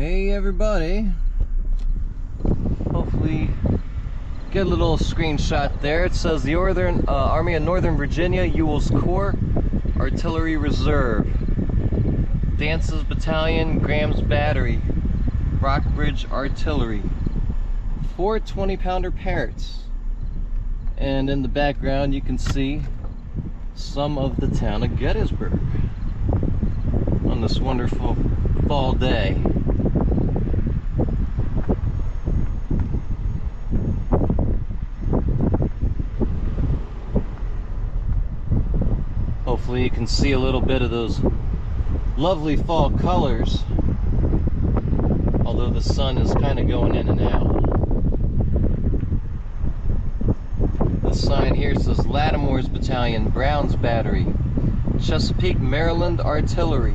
Hey everybody, hopefully get a little screenshot there. It says the Army of Northern Virginia, Ewell's Corps, Artillery Reserve, Dances Battalion, Graham's Battery, Rockbridge Artillery, 4 20-pounder Parrots. And in the background you can see some of the town of Gettysburg on this wonderful fall day. Hopefully you can see a little bit of those lovely fall colors, although the sun is kind of going in and out. The sign here says Lattimore's Battalion, Brown's Battery, Chesapeake, Maryland Artillery.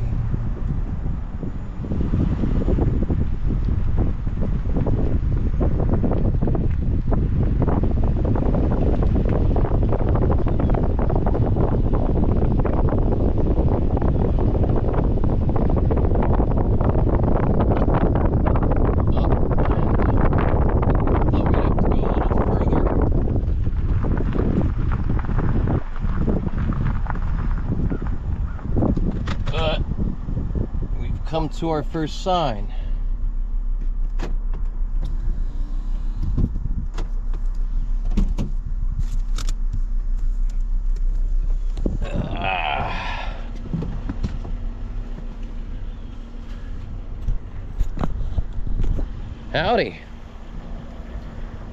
Come to our first sign. Howdy.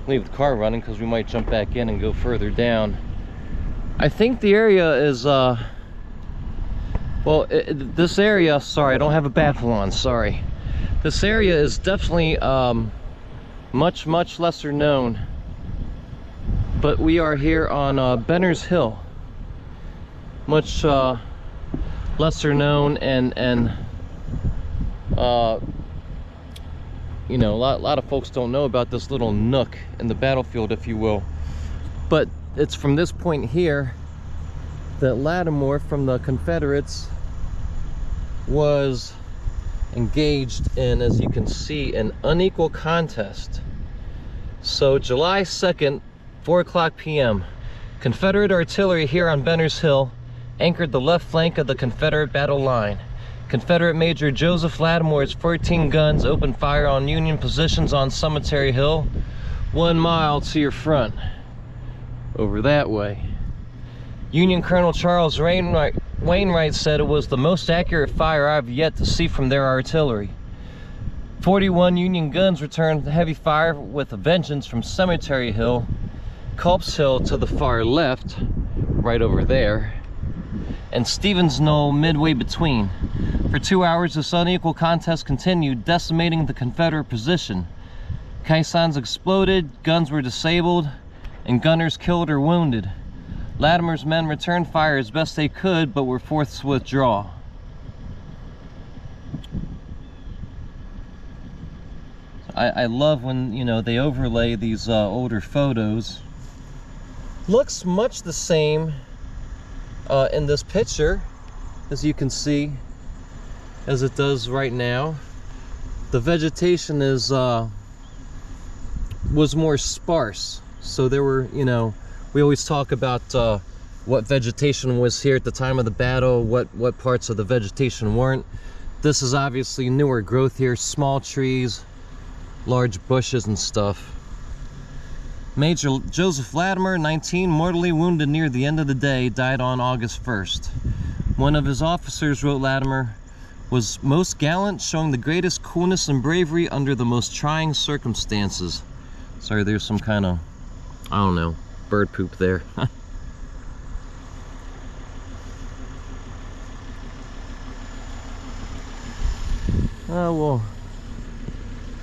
Leave the car running because we might jump back in and go further down. I think the area is this area, sorry, I don't have a baffle on, sorry. This area is definitely much lesser known. But we are here on Benner's Hill. Much lesser known and you know, a lot of folks don't know about this little nook in the battlefield, if you will. But it's from this point here that Lattimore from the Confederates was engaged in, as you can see, an unequal contest. So July 2nd, 4:00 p.m., Confederate artillery here on Benner's Hill anchored the left flank of the Confederate battle line. Confederate Major Joseph Lattimore's 14 guns opened fire on Union positions on Cemetery Hill, 1 mile to your front, over that way. Union Colonel Charles Wainwright said it was the most accurate fire I've yet to see from their artillery. 41 Union guns returned heavy fire with a vengeance from Cemetery Hill, Culp's Hill to the far left, right over there, and Stevens Knoll midway between. For 2 hours, this unequal contest continued, decimating the Confederate position. Caissons exploded, guns were disabled, and gunners killed or wounded. Lattimore's men returned fire as best they could, but were forced to withdraw. I love when, you know, they overlay these older photos. Looks much the same in this picture, as you can see, as it does right now. The vegetation is was more sparse, so there were, you know, we always talk about what vegetation was here at the time of the battle, what parts of the vegetation weren't. This is obviously newer growth here, small trees, large bushes and stuff. Major Joseph Lattimore, 19, mortally wounded near the end of the day, died on August 1st. One of his officers wrote Lattimore was most gallant, showing the greatest coolness and bravery under the most trying circumstances. Sorry, there's some kind of, I don't know, bird poop there.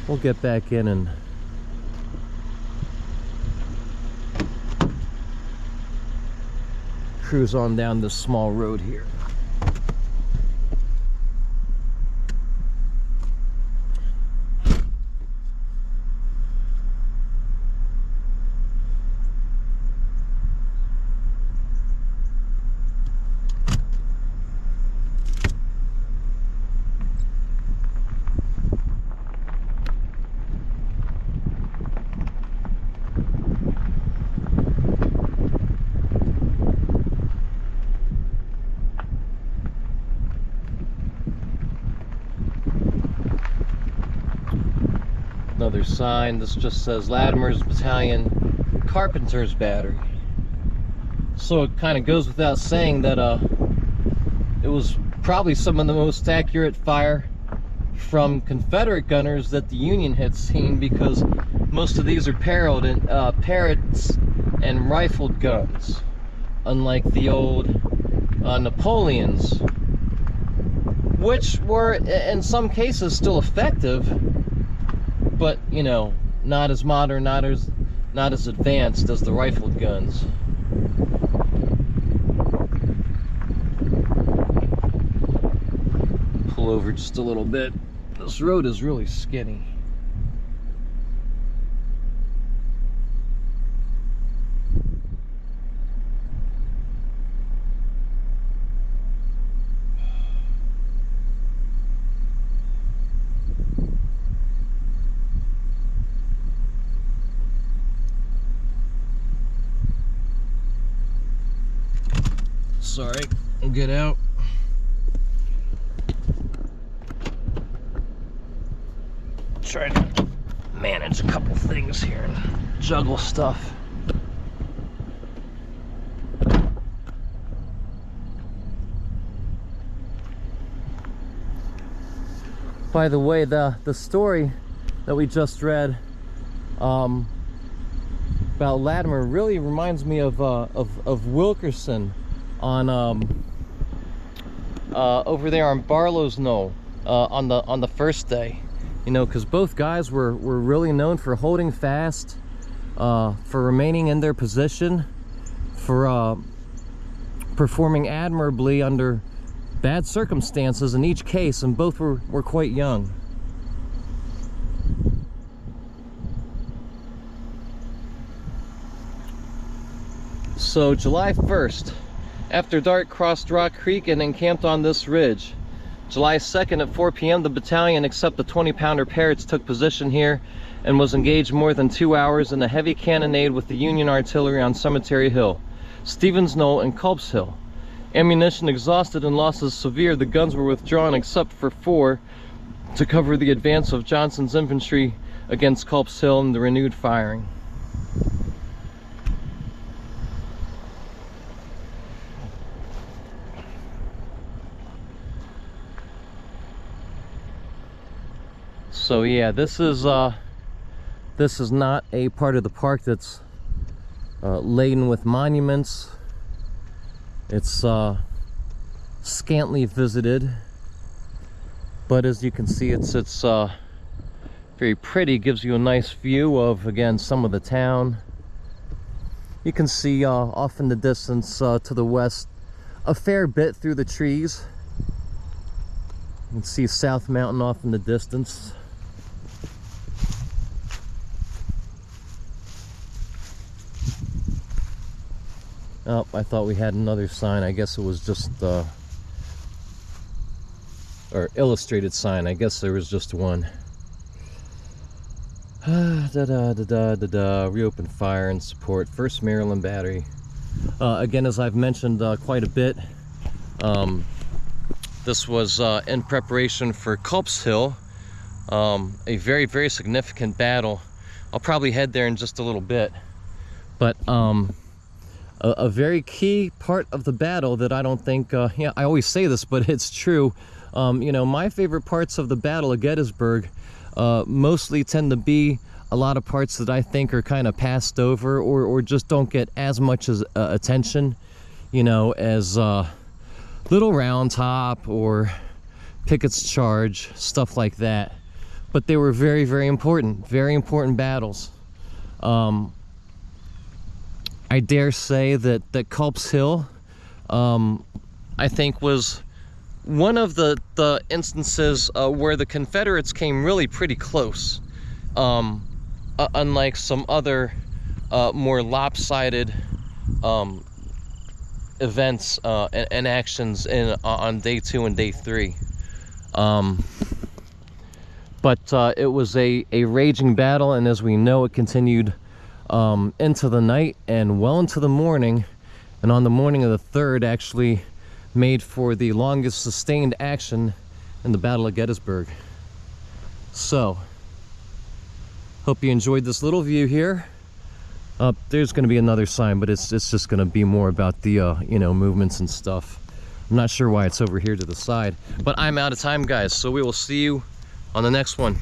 We'll get back in and cruise on down this small road here. another sign. This just says Latimer's Battalion, Carpenter's Battery. So it kind of goes without saying that it was probably some of the most accurate fire from Confederate gunners that the Union had seen, because most of these are Parrots and rifled guns, unlike the old Napoleons, which were in some cases still effective, but you know, not as modern, not as advanced as the rifled guns. Pull over just a little bit. This road is really skinny. Sorry, I'll get out. Try to manage a couple things here and juggle stuff. By the way, the story that we just read about Latimer really reminds me of Wilkerson on over there on Barlow's Knoll on the first day. You know, because both guys were really known for holding fast, for remaining in their position, for performing admirably under bad circumstances in each case, and both were quite young. So July 1st, after dark, crossed Rock Creek and encamped on this ridge. July 2nd at 4 p.m. the battalion, except the 20-pounder Parrots, took position here and was engaged more than 2 hours in a heavy cannonade with the Union artillery on Cemetery Hill, Stevens Knoll, and Culp's Hill. Ammunition exhausted and losses severe, the guns were withdrawn except for 4 to cover the advance of Johnson's infantry against Culp's Hill and the renewed firing. So yeah, this is not a part of the park that's laden with monuments. It's scantily visited, but as you can see, it's very pretty. Gives you a nice view of, again, some of the town. You can see off in the distance to the west a fair bit through the trees. You can see South Mountain off in the distance. Oh, I thought we had another sign. I guess it was just or illustrated sign. I guess there was just one. Reopen fire and support 1st Maryland Battery. Again, as I've mentioned quite a bit, this was in preparation for Culp's Hill, a very, very significant battle. I'll probably head there in just a little bit, but a very key part of the battle that I don't think, yeah, I always say this, but it's true. You know, my favorite parts of the Battle of Gettysburg mostly tend to be a lot of parts that I think are kind of passed over, or just don't get as much as attention, you know, as Little Round Top or Pickett's Charge, stuff like that. But they were very, very important battles. I dare say that Culp's Hill, I think, was one of the instances where the Confederates came really pretty close, unlike some other more lopsided events and actions on day 2 and day 3. But it was a raging battle, and as we know, it continued into the night and well into the morning, and on the morning of the 3rd actually made for the longest sustained action in the Battle of Gettysburg. So Hope you enjoyed this little view here. There's going to be another sign, but it's just going to be more about the you know, movements and stuff. I'm not sure why it's over here to the side, but I'm out of time, guys, so we will see you on the next one.